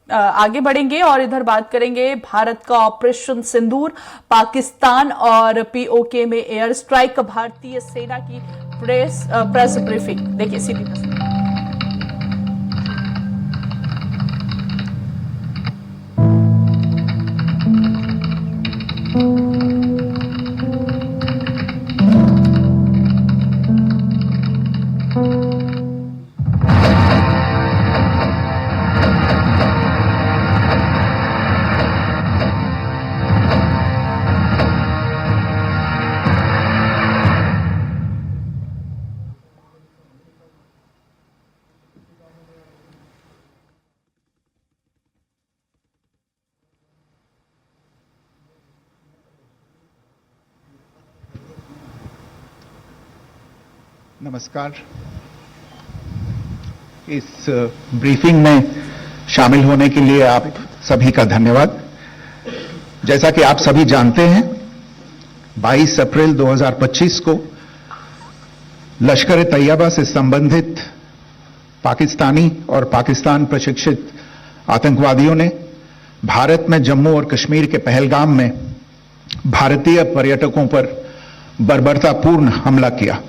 आगे बढ़ेंगे और इधर बात करेंगे भारत का ऑपरेशन सिंदूर, पाकिस्तान और पीओके में एयर स्ट्राइक, भारतीय सेना की प्रेस ब्रीफिंग। देखिए सीधी तस्वीर। नमस्कार। इस ब्रीफिंग में शामिल होने के लिए आप सभी का धन्यवाद। जैसा कि आप सभी जानते हैं, 22 अप्रैल 2025 को लश्कर ए तैयबा से संबंधित पाकिस्तानी और पाकिस्तान प्रशिक्षित आतंकवादियों ने भारत में जम्मू और कश्मीर के पहलगाम में भारतीय पर्यटकों पर बर्बरतापूर्ण हमला किया।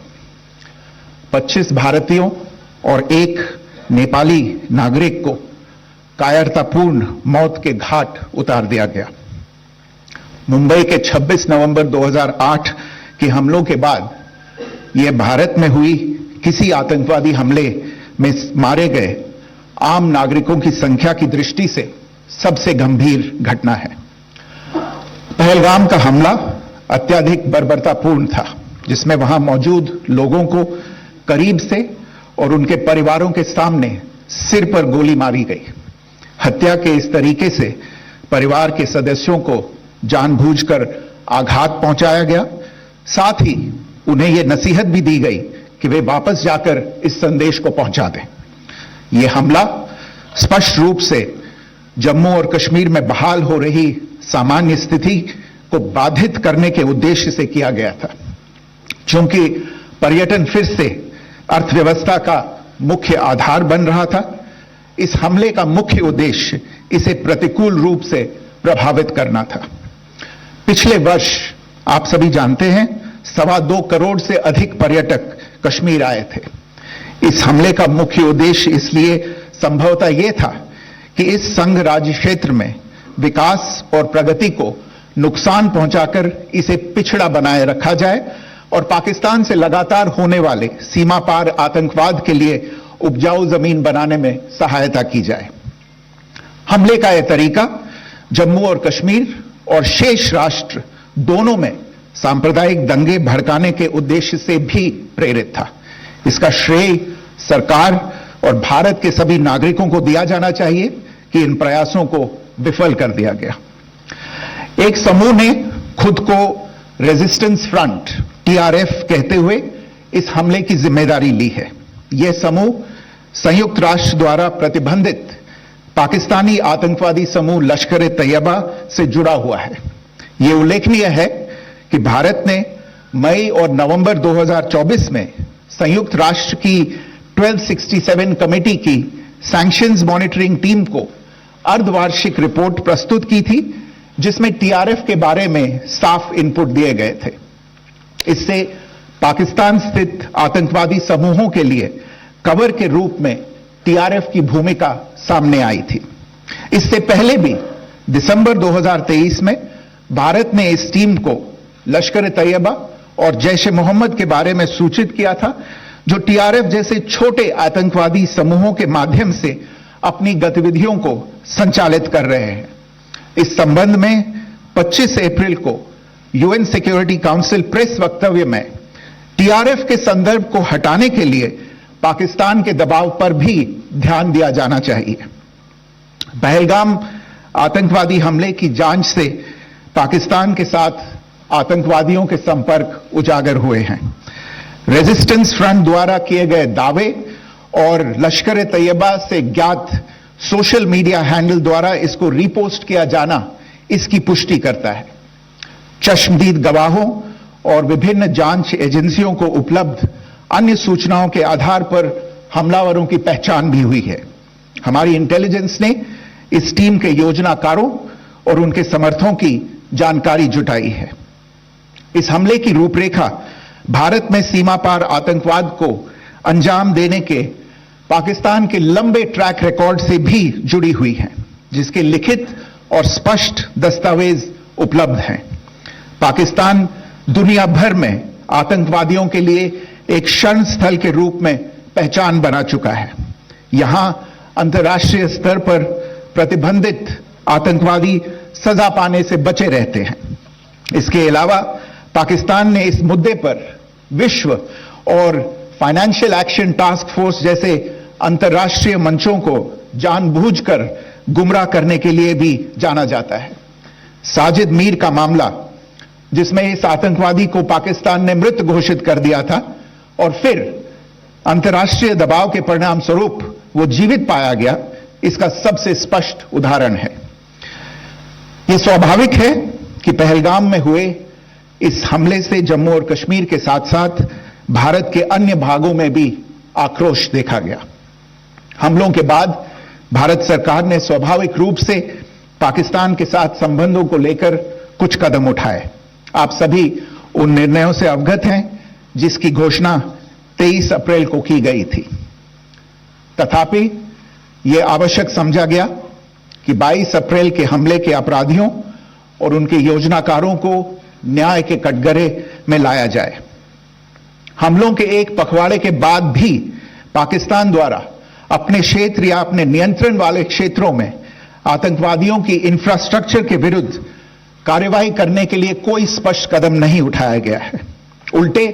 25 भारतीयों और एक नेपाली नागरिक को कायरतापूर्ण मौत के घाट उतार दिया गया। मुंबई के 26 नवंबर 2008 के हमलों के बाद यह भारत में हुई किसी आतंकवादी हमले में मारे गए आम नागरिकों की संख्या की दृष्टि से सबसे गंभीर घटना है। पहलगाम का हमला अत्यधिक बर्बरतापूर्ण था, जिसमें वहां मौजूद लोगों को करीब से और उनके परिवारों के सामने सिर पर गोली मारी गई। हत्या के इस तरीके से परिवार के सदस्यों को जानबूझकर आघात पहुंचाया गया। साथ ही उन्हें यह नसीहत भी दी गई कि वे वापस जाकर इस संदेश को पहुंचा दें। यह हमला स्पष्ट रूप से जम्मू और कश्मीर में बहाल हो रही सामान्य स्थिति को बाधित करने के उद्देश्य से किया गया था। चूंकि पर्यटन फिर से अर्थव्यवस्था का मुख्य आधार बन रहा था, इस हमले का मुख्य उद्देश्य इसे प्रतिकूल रूप से प्रभावित करना था। पिछले वर्ष आप सभी जानते हैं 2.25 करोड़ से अधिक पर्यटक कश्मीर आए थे। इस हमले का मुख्य उद्देश्य इसलिए संभवतः यह था कि इस संघ राज्य क्षेत्र में विकास और प्रगति को नुकसान पहुंचाकर इसे पिछड़ा बनाए रखा जाए और पाकिस्तान से लगातार होने वाले सीमा पार आतंकवाद के लिए उपजाऊ जमीन बनाने में सहायता की जाए। हमले का यह तरीका जम्मू और कश्मीर और शेष राष्ट्र दोनों में सांप्रदायिक दंगे भड़काने के उद्देश्य से भी प्रेरित था। इसका श्रेय सरकार और भारत के सभी नागरिकों को दिया जाना चाहिए कि इन प्रयासों को विफल कर दिया गया। एक समूह ने खुद को रेजिस्टेंस फ्रंट टीआरएफ कहते हुए इस हमले की जिम्मेदारी ली है। यह समूह संयुक्त राष्ट्र द्वारा प्रतिबंधित पाकिस्तानी आतंकवादी समूह लश्कर ए तैयबा से जुड़ा हुआ है। यह उल्लेखनीय है कि भारत ने मई और नवंबर 2024 में संयुक्त राष्ट्र की 1267 कमेटी की सैंक्शंस मॉनिटरिंग टीम को अर्धवार्षिक रिपोर्ट प्रस्तुत की थी, जिसमें टीआरएफ के बारे में साफ इनपुट दिए गए थे। इससे पाकिस्तान स्थित आतंकवादी समूहों के लिए कवर के रूप में टीआरएफ की भूमिका सामने आई थी। इससे पहले भी दिसंबर 2023 में भारत ने इस टीम को लश्कर ए तैयबा और जैश ए मोहम्मद के बारे में सूचित किया था, जो टीआरएफ जैसे छोटे आतंकवादी समूहों के माध्यम से अपनी गतिविधियों को संचालित कर रहे हैं। इस संबंध में 25 अप्रैल को यूएन सिक्योरिटी काउंसिल प्रेस वक्तव्य में टीआरएफ के संदर्भ को हटाने के लिए पाकिस्तान के दबाव पर भी ध्यान दिया जाना चाहिए। पहलगाम आतंकवादी हमले की जांच से पाकिस्तान के साथ आतंकवादियों के संपर्क उजागर हुए हैं। रेजिस्टेंस फ्रंट द्वारा किए गए दावे और लश्कर ए तैयबा से ज्ञात सोशल मीडिया हैंडल द्वारा इसको रीपोस्ट किया जाना इसकी पुष्टि करता है। चश्मदीद गवाहों और विभिन्न जांच एजेंसियों को उपलब्ध अन्य सूचनाओं के आधार पर हमलावरों की पहचान भी हुई है। हमारी इंटेलिजेंस ने इस टीम के योजनाकारों और उनके समर्थकों की जानकारी जुटाई है। इस हमले की रूपरेखा भारत में सीमा पार आतंकवाद को अंजाम देने के पाकिस्तान के लंबे ट्रैक रिकॉर्ड से भी जुड़ी हुई है, जिसके लिखित और स्पष्ट दस्तावेज उपलब्ध हैं। पाकिस्तान दुनिया भर में आतंकवादियों के लिए एक शरण स्थल के रूप में पहचान बना चुका है। यहां अंतर्राष्ट्रीय स्तर पर प्रतिबंधित आतंकवादी सजा पाने से बचे रहते हैं। इसके अलावा पाकिस्तान ने इस मुद्दे पर विश्व और फाइनेंशियल एक्शन टास्क फोर्स जैसे अंतर्राष्ट्रीय मंचों को जानबूझकर गुमराह करने के लिए भी जाना जाता है। साजिद मीर का मामला, जिसमें इस आतंकवादी को पाकिस्तान ने मृत घोषित कर दिया था और फिर अंतर्राष्ट्रीय दबाव के परिणाम स्वरूप वो जीवित पाया गया, इसका सबसे स्पष्ट उदाहरण है। यह स्वाभाविक है कि पहलगाम में हुए इस हमले से जम्मू और कश्मीर के साथ साथ भारत के अन्य भागों में भी आक्रोश देखा गया। हमलों के बाद भारत सरकार ने स्वाभाविक रूप से पाकिस्तान के साथ संबंधों को लेकर कुछ कदम उठाए। आप सभी उन निर्णयों से अवगत हैं जिसकी घोषणा 23 अप्रैल को की गई थी। तथापि यह आवश्यक समझा गया कि 22 अप्रैल के हमले के अपराधियों और उनके योजनाकारों को न्याय के कटघरे में लाया जाए। हमलों के एक पखवाड़े के बाद भी पाकिस्तान द्वारा अपने क्षेत्र या अपने नियंत्रण वाले क्षेत्रों में आतंकवादियों की इंफ्रास्ट्रक्चर के विरुद्ध कार्यवाही करने के लिए कोई स्पष्ट कदम नहीं उठाया गया है। उल्टे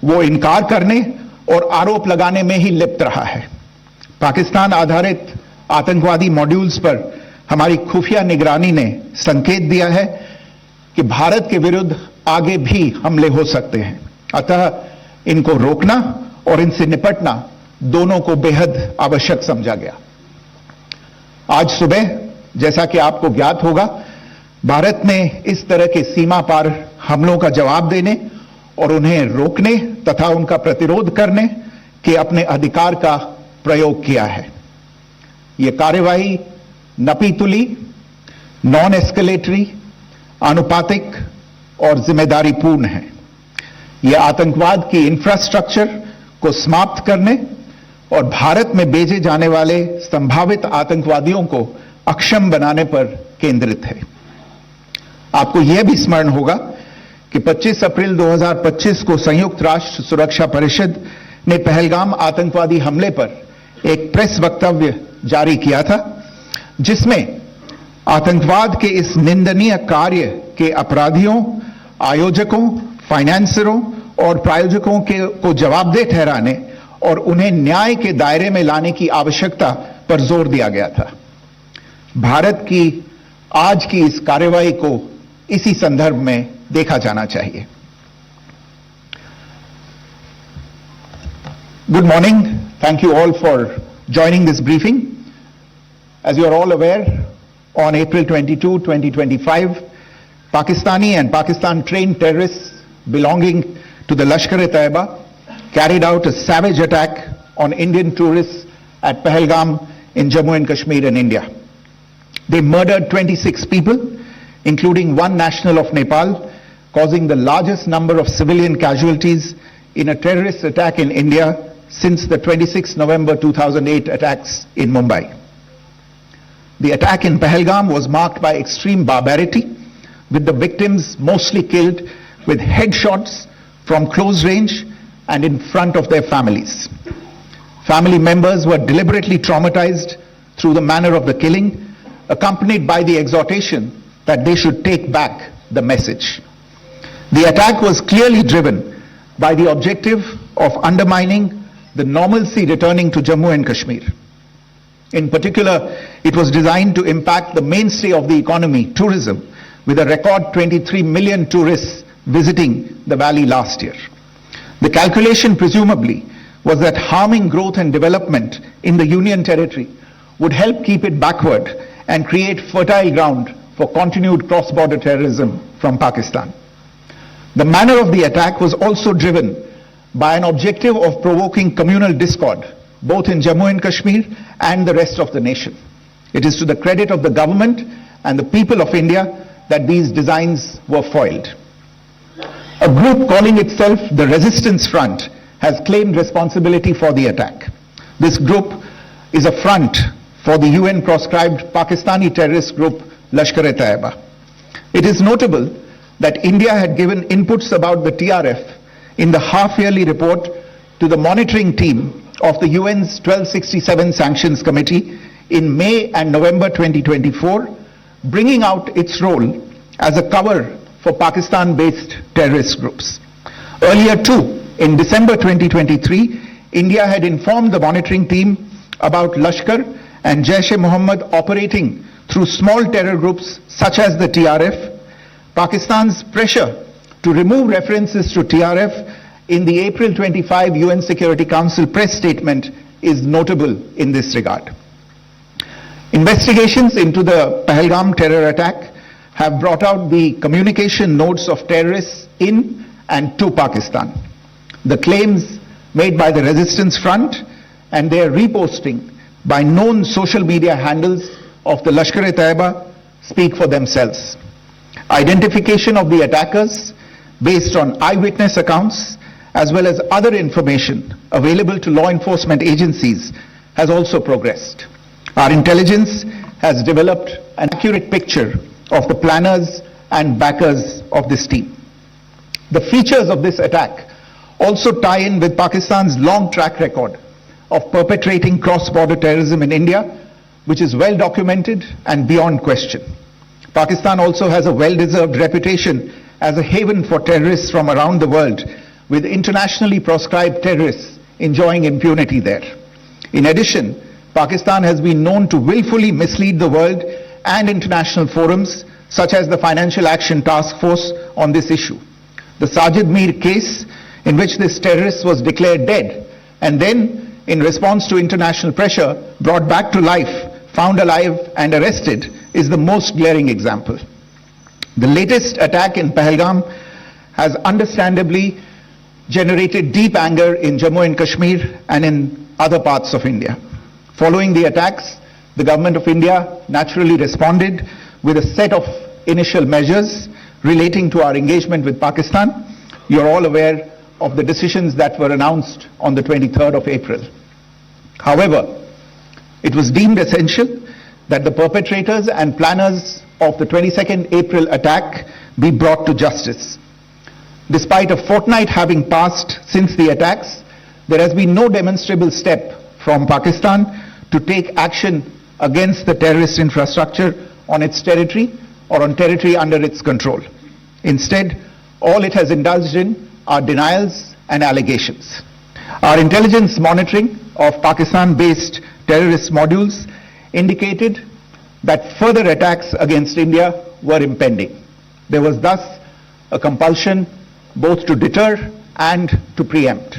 वो इनकार करने और आरोप लगाने में ही लिप्त रहा है। पाकिस्तान आधारित आतंकवादी मॉड्यूल्स पर हमारी खुफिया निगरानी ने संकेत दिया है कि भारत के विरुद्ध आगे भी हमले हो सकते हैं। अतः इनको रोकना और इनसे निपटना दोनों को बेहद आवश्यक समझा गया। आज सुबह, जैसा कि आपको ज्ञात होगा, भारत ने इस तरह के सीमा पार हमलों का जवाब देने और उन्हें रोकने तथा उनका प्रतिरोध करने के अपने अधिकार का प्रयोग किया है। यह कार्यवाही नपीतुली, नॉन एस्केलेटरी, आनुपातिक और जिम्मेदारीपूर्ण है। यह आतंकवाद की इंफ्रास्ट्रक्चर को समाप्त करने और भारत में भेजे जाने वाले संभावित आतंकवादियों को अक्षम बनाने पर केंद्रित है। आपको यह भी स्मरण होगा कि 25 अप्रैल 2025 को संयुक्त राष्ट्र सुरक्षा परिषद ने पहलगाम आतंकवादी हमले पर एक प्रेस वक्तव्य जारी किया था, जिसमें आतंकवाद के इस निंदनीय कार्य के अपराधियों, आयोजकों, फाइनेंसरों और प्रायोजकों को जवाबदेह ठहराने और उन्हें न्याय के दायरे में लाने की आवश्यकता पर जोर दिया गया था। भारत की आज की इस कार्रवाई को इसी संदर्भ में देखा जाना चाहिए। Good morning. Thank you all for joining this briefing. As you are all aware, on April 22, 2025, Pakistani and Pakistan-trained terrorists belonging to the Lashkar-e-Taiba carried out a savage attack on Indian tourists at Pahalgam in Jammu and Kashmir in India. They murdered 26 people, including one national of Nepal, causing the largest number of civilian casualties in a terrorist attack in India since the 26 November 2008 attacks in Mumbai. The attack in Pahalgam was marked by extreme barbarity, with the victims mostly killed with headshots from close range and in front of their families. Family members were deliberately traumatized through the manner of the killing, accompanied by the exhortation that they should take back the message. The attack was clearly driven by the objective of undermining the normalcy returning to Jammu and Kashmir. In particular, it was designed to impact the mainstay of the economy, tourism, with a record 23 million tourists visiting the valley last year. The calculation presumably was that harming growth and development in the Union Territory would help keep it backward and create fertile ground for continued cross-border terrorism from Pakistan. The manner of the attack was also driven by an objective of provoking communal discord, both in Jammu and Kashmir and the rest of the nation. It is to the credit of the government and the people of India that these designs were foiled. A group calling itself the Resistance Front has claimed responsibility for the attack. This group is a front for the UN proscribed Pakistani terrorist group Lashkar-e-Taiba. It is notable that India had given inputs about the TRF in the half-yearly report to the monitoring team of the UN's 1267 Sanctions Committee in May and November 2024, bringing out its role as a cover for Pakistan-based terrorist groups. Earlier too, in December 2023, India had informed the monitoring team about Lashkar and Jaish-e-Mohammed operating through small terror groups such as the TRF. Pakistan's pressure to remove references to TRF in the April 25 UN Security Council press statement is notable in this regard. Investigations into the Pahalgam terror attack have brought out the communication notes of terrorists in and to Pakistan. The claims made by the Resistance Front and their reposting by known social media handles of the Lashkar-e-Taiba speak for themselves. Identification of the attackers based on eyewitness accounts as well as other information available to law enforcement agencies has also progressed. Our intelligence has developed an accurate picture of the planners and backers of this team. The features of this attack also tie in with Pakistan's long track record of perpetrating cross-border terrorism in India, which is well documented and beyond question. Pakistan also has a well-deserved reputation as a haven for terrorists from around the world, with internationally proscribed terrorists enjoying impunity there. In addition, Pakistan has been known to willfully mislead the world and international forums such as the Financial Action Task Force on this issue. The Sajid Mir case, in which this terrorist was declared dead and then, in response to international pressure, brought back to life, found alive and arrested, is the most glaring example. The latest attack in Pahalgam has understandably generated deep anger in Jammu and Kashmir and in other parts of India. Following the attacks, the government of India naturally responded with a set of initial measures relating to our engagement with Pakistan. You're all aware of the decisions that were announced on the 23rd of April. However, it was deemed essential that the perpetrators and planners of the 22nd April attack be brought to justice. Despite a fortnight having passed since the attacks, there has been no demonstrable step from Pakistan to take action against the terrorist infrastructure on its territory or on territory under its control. Instead, all it has indulged in are denials and allegations. Our intelligence monitoring of Pakistan-based terrorist modules indicated that further attacks against India were impending. There was thus a compulsion both to deter and to preempt.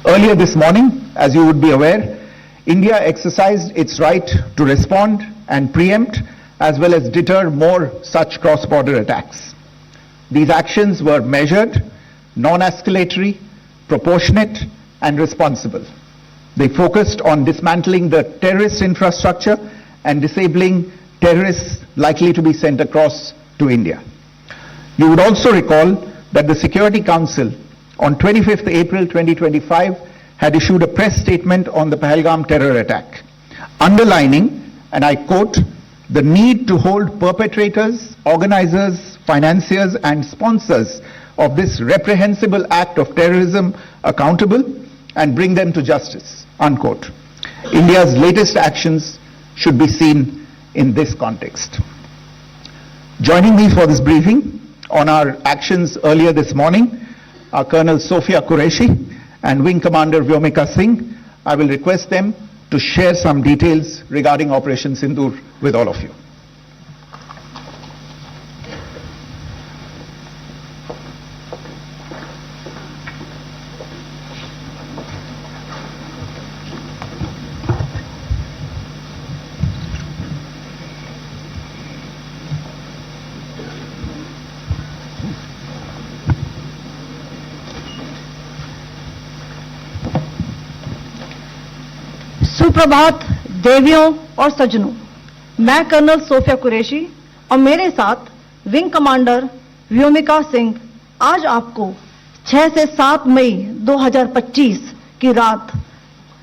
Earlier this morning, as you would be aware, India exercised its right to respond and preempt as well as deter more such cross-border attacks. These actions were measured, non-escalatory, proportionate and responsible. They focused on dismantling the terrorist infrastructure and disabling terrorists likely to be sent across to India. You would also recall that the Security Council on 25th April 2025 had issued a press statement on the Pahalgam terror attack, underlining, and I quote, the need to hold perpetrators, organizers, financiers and sponsors of this reprehensible act of terrorism accountable and bring them to justice, unquote. India's latest actions should be seen in this context. Joining me for this briefing on our actions earlier this morning are Colonel Sophia Qureshi and Wing Commander Vyomika Singh. I will request them to share some details regarding Operation Sindoor with all of you. सुप्रभात देवियों और सज्जनों, मैं colonel Sophia Qureshi और मेरे साथ wing commander Vyomika Singh आज आपको 6 से 7 मई 2025 की रात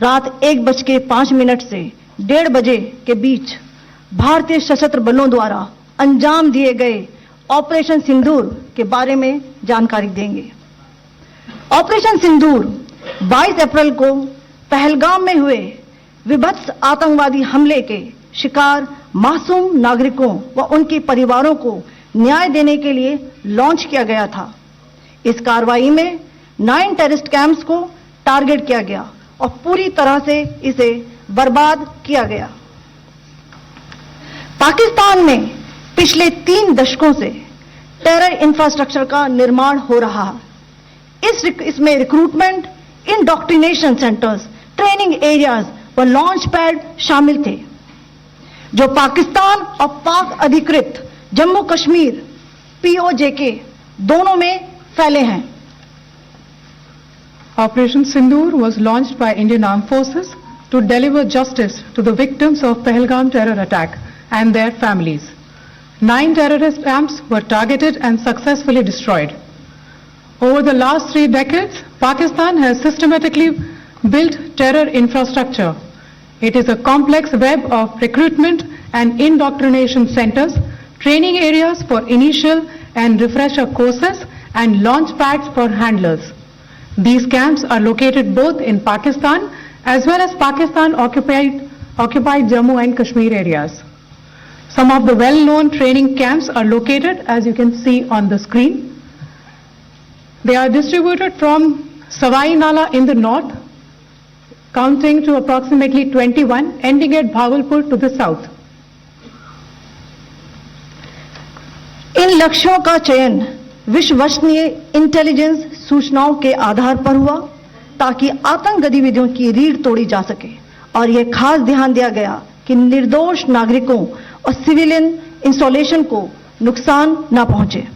1:05 से 1:30 बजे के बीच भारतीय सशस्त्र बलों द्वारा अंजाम दिए गए ऑपरेशन सिंदूर के बारे में जानकारी देंगे। ऑपरेशन सिंदूर 22 अप्रैल को पहलगाम में हुए विभत्स आतंकवादी हमले के शिकार मासूम नागरिकों व उनके परिवारों को न्याय देने के लिए लॉन्च किया गया था। इस कार्रवाई में 9 टेररिस्ट कैंप्स को टारगेट किया गया और पूरी तरह से इसे बर्बाद किया गया। पाकिस्तान में पिछले 3 दशकों से टेरर इंफ्रास्ट्रक्चर का निर्माण हो रहा है। इसमें recruitment, indoctrination centres, training areas व लॉन्च पैड शामिल थे, जो पाकिस्तान और पाक अधिकृत जम्मू कश्मीर POJK दोनों में फैले हैं। Operation Sindoor was launched by Indian Armed Forces to deliver justice to the victims of Pahalgam terror attack and their families. 9 terrorist camps were targeted and successfully destroyed. Over the last 3 decades, Pakistan has systematically built terror infrastructure. It is a complex web of recruitment and indoctrination centers, training areas for initial and refresher courses, and launch pads for handlers. These camps are located both in Pakistan as well as Pakistan occupied Jammu and Kashmir areas. Some of the well-known training camps are located, as you can see on the screen. They are distributed from Savai Nala in the north, counting to approximately 21, ending at Bhagalpur to the south. इन लक्ष्यों का चयन विश्वसनीय intelligence सूचनाओं के आधार पर हुआ ताकि आतंक गतिविधियों की रीढ़ तोड़ी जा सके, और यह खास ध्यान दिया गया कि निर्दोष नागरिकों और सिविलियन इंस्टॉलेशन को नुकसान न पहुंचे।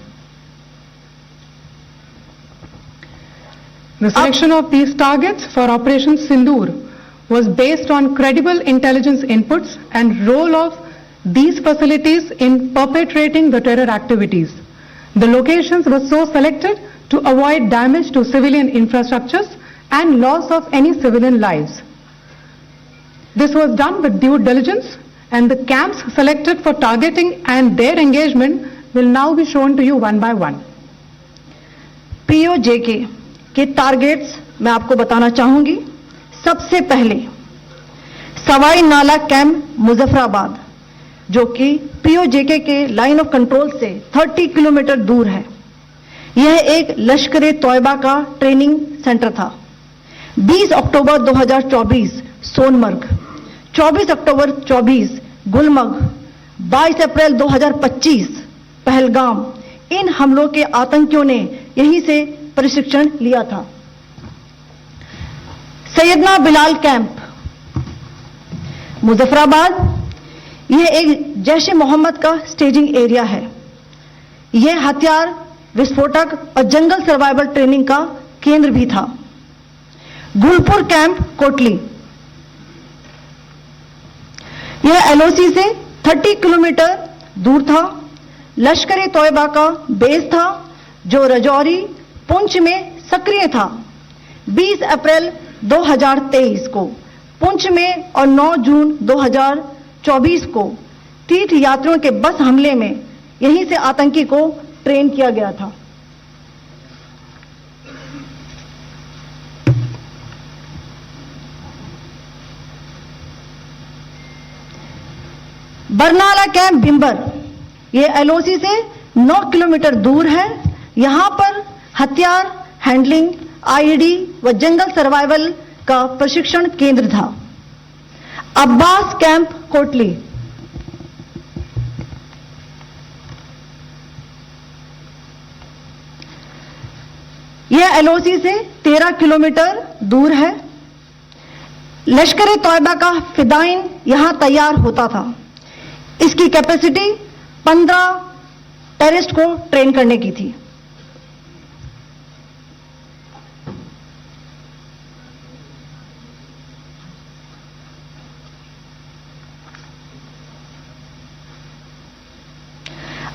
The selection of these targets for Operation Sindoor was based on credible intelligence inputs and role of these facilities in perpetrating the terror activities. The locations were so selected to avoid damage to civilian infrastructures and loss of any civilian lives. This was done with due diligence, and the camps selected for targeting and their engagement will now be shown to you one by one. POJK के targets मैं आपको बताना चाहूंगी। सबसे पहले सवाई नाला camp Muzaffarabad, जो कि POJK के लाइन ऑफ कंट्रोल से 30 किलोमीटर दूर है। यह एक लश्कर तोयबा का ट्रेनिंग सेंटर था। 20 अक्टूबर 2024 सोनमर्ग, 24 अक्टूबर 24 गुलमर्ग, 22 अप्रैल 2025 पहलगाम, इन हमलों के आतंकियों ने यहीं से प्रशिक्षण लिया था। सैयदना बिलाल कैंप मुजफ्फराबाद, यह एक जैश ए मोहम्मद का स्टेजिंग एरिया है। यह हथियार, विस्फोटक और जंगल सर्वाइवल ट्रेनिंग का केंद्र भी था। गुलपुर कैंप कोटली, यह LOC से 30 किलोमीटर दूर था। लश्कर ए तोयबा का बेस था, जो रजौरी पुंछ में सक्रिय था। 20 अप्रैल 2023 को पुंछ में और 9 जून 2024 को तीर्थ यात्रियों के बस हमले में यहीं से आतंकी को ट्रेन किया गया था। बरनाला कैंप भिंबर, यह LOC से 9 किलोमीटर दूर है। यहां पर हथियार, हैंडलिंग, IED व जंगल सर्वाइवल का प्रशिक्षण केंद्र था। अब्बास कैंप कोटली, यह LOC से 13 किलोमीटर दूर है। लश्कर ए तोयबा का फिदाइन यहां तैयार होता था। इसकी कैपेसिटी 15 टेररिस्ट को ट्रेन करने की थी।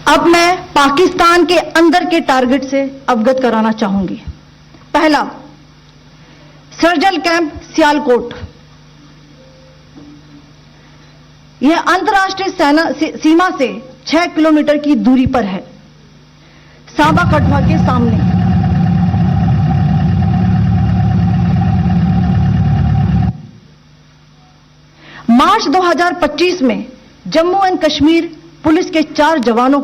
अब मैं पाकिस्तान के अंदर के टारगेट से अवगत कराना चाहूंगी। पहला, सर्जिकल कैंप सियालकोट। यह अंतर्राष्ट्रीय सीमा से 6 किलोमीटर की दूरी पर है, साबा कठवा के सामने। मार्च 2025 में जम्मू एंड कश्मीर पुलिस के 4 जवानों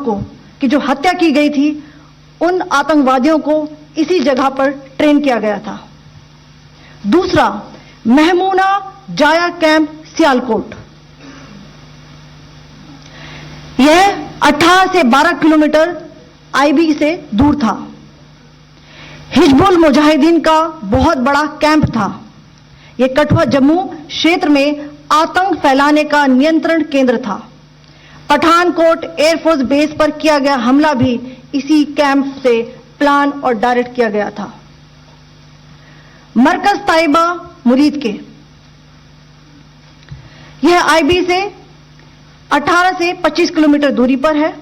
की जो हत्या की गई थी, उन आतंकवादियों को इसी जगह पर ट्रेन किया गया था। दूसरा, महमूना जाया कैंप सियालकोट। यह 18 से 12 किलोमीटर आईबी से दूर था। हिजबुल मुजाहिदीन का बहुत बड़ा कैंप था। यह कठुआ जम्मू क्षेत्र में आतंक फैलाने का नियंत्रण केंद्र था। पठानकोट एयरफोर्स बेस पर किया गया हमला भी इसी कैंप से प्लान और डायरेक्ट किया गया था। मरकज ताइबा मुरीद के, यह आईबी से 18 से 25 किलोमीटर दूरी पर है।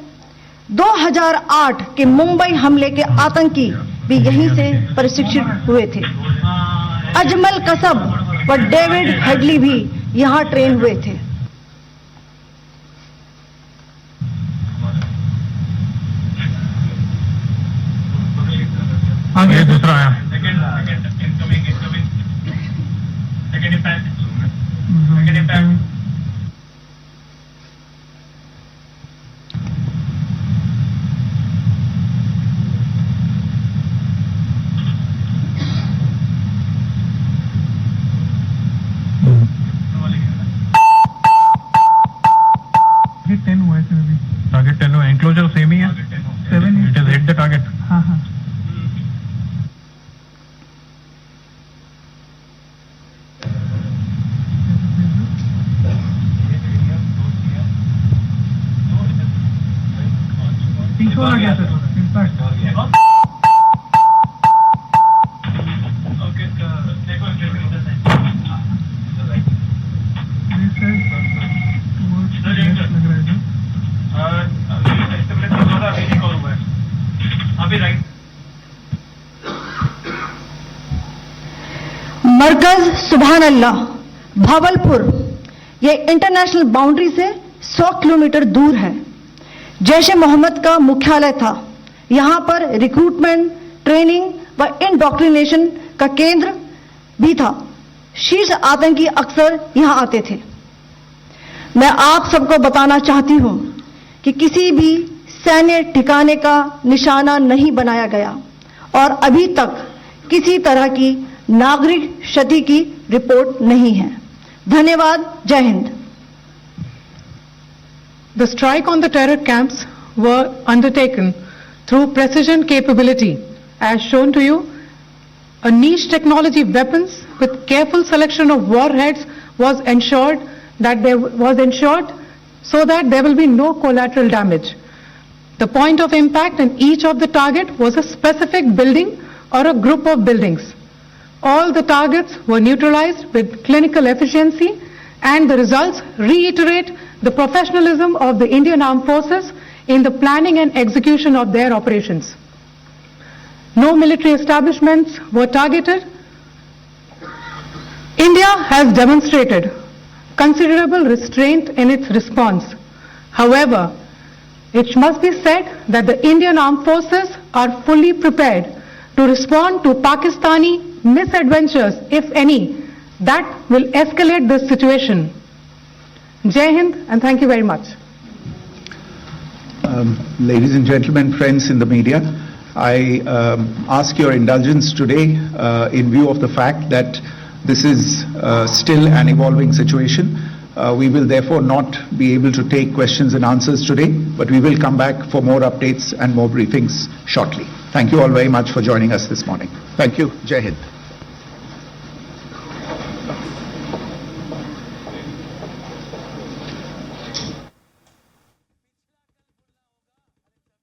2008 के मुंबई हमले के आतंकी भी यहीं से प्रशिक्षित हुए थे। अजमल कसब व डेविड हेडली भी यहां ट्रेन हुए थे। आगे दूसरा है टारगेट 10 हुआ, एंक्लोजर सेम ही है, 7 it is hit the target. हाँ हाँ हो गया सर, इम्पैक्ट मरकज सुभान अल्लाह भावलपुर, यह इंटरनेशनल बाउंड्री से 100 किलोमीटर दूर है। जैश ए मोहम्मद का मुख्यालय था। यहां पर रिक्रूटमेंट, ट्रेनिंग व इंडॉक्ट्रिनेशन का केंद्र भी था। शीर्ष आतंकी अक्सर यहां आते थे। मैं आप सबको बताना चाहती हूं कि किसी भी सैन्य ठिकाने का निशाना नहीं बनाया गया और अभी तक किसी तरह की नागरिक क्षति की रिपोर्ट नहीं है। धन्यवाद। जय Hind. The strike on the terror camps were undertaken through precision capability, as shown to you. A niche technology weapons with careful selection of warheads was ensured so that there will be no collateral damage. The point of impact in each of the target was a specific building or a group of buildings. All the targets were neutralized with clinical efficiency, and the results reiterate the professionalism of the Indian Armed Forces in the planning and execution of their operations. No military establishments were targeted. India has demonstrated considerable restraint in its response. However, it must be said that the Indian Armed Forces are fully prepared to respond to Pakistani misadventures, if any, that will escalate this situation. Jai Hind, and thank you very much. Ladies and gentlemen, friends in the media, I ask your indulgence today in view of the fact that this is still an evolving situation. We will therefore not be able to take questions and answers today, but we will come back for more updates and more briefings shortly. Thank you all very much for joining us this morning. Thank you. Jai Hind.